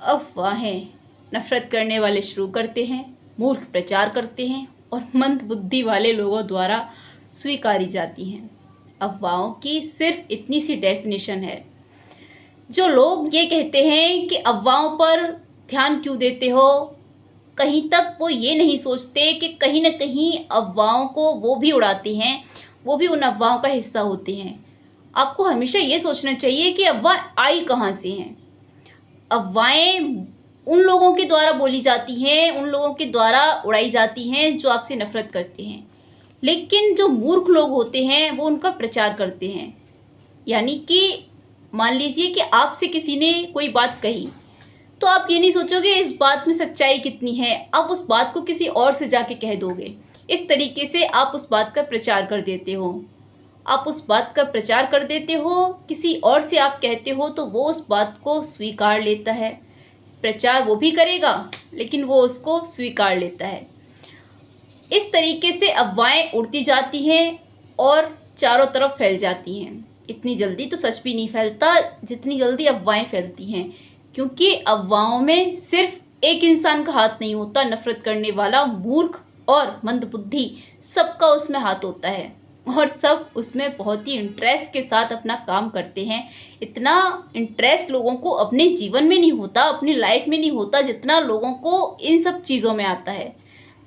अफवाहें नफरत करने वाले शुरू करते हैं, मूर्ख प्रचार करते हैं और मंद बुद्धि वाले लोगों द्वारा स्वीकारी जाती हैं। अफवाहों की सिर्फ इतनी सी डेफिनेशन है। जो लोग ये कहते हैं कि अफवाहों पर ध्यान क्यों देते हो, कहीं तक वो ये नहीं सोचते कि कहीं ना कहीं अफवाहों को वो भी उड़ाते हैं, वो भी उन अफवाहों का हिस्सा होते हैं। आपको हमेशा ये सोचना चाहिए कि अफवाह आई कहाँ से हैं। अफवाहें उन लोगों के द्वारा बोली जाती हैं, उन लोगों के द्वारा उड़ाई जाती हैं जो आपसे नफरत करते हैं। लेकिन जो मूर्ख लोग होते हैं वो उनका प्रचार करते हैं। यानी कि मान लीजिए कि आपसे किसी ने कोई बात कही, तो आप ये नहीं सोचोगे इस बात में सच्चाई कितनी है, आप उस बात को किसी और से जाके कह दोगे। इस तरीके से आप उस बात का प्रचार कर देते हो। आप उस बात का प्रचार कर देते हो, किसी और से आप कहते हो तो वो उस बात को स्वीकार लेता है। प्रचार वो भी करेगा लेकिन वो उसको स्वीकार लेता है। इस तरीके से अफवाहें उड़ती जाती हैं और चारों तरफ फैल जाती हैं। इतनी जल्दी तो सच भी नहीं फैलता जितनी जल्दी अफवाहें फैलती हैं, क्योंकि अफवाहों में सिर्फ एक इंसान का हाथ नहीं होता। नफरत करने वाला, मूर्ख और मंदबुद्धि सबका उसमें हाथ होता है और सब उसमें बहुत ही इंटरेस्ट के साथ अपना काम करते हैं। इतना इंटरेस्ट लोगों को अपने जीवन में नहीं होता, अपनी लाइफ में नहीं होता, जितना लोगों को इन सब चीज़ों में आता है।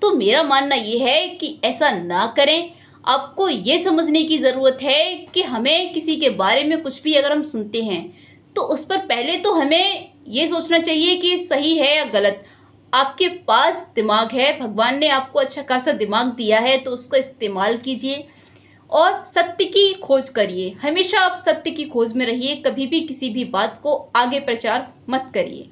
तो मेरा मानना ये है कि ऐसा ना करें। आपको ये समझने की ज़रूरत है कि हमें किसी के बारे में कुछ भी अगर हम सुनते हैं तो उस पर पहले तो हमें ये सोचना चाहिए कि सही है या गलत। आपके पास दिमाग है, भगवान ने आपको अच्छा खासा दिमाग दिया है, तो उसका इस्तेमाल कीजिए और सत्य की खोज करिए। हमेशा आप सत्य की खोज में रहिए, कभी भी किसी भी बात को आगे प्रचार मत करिए।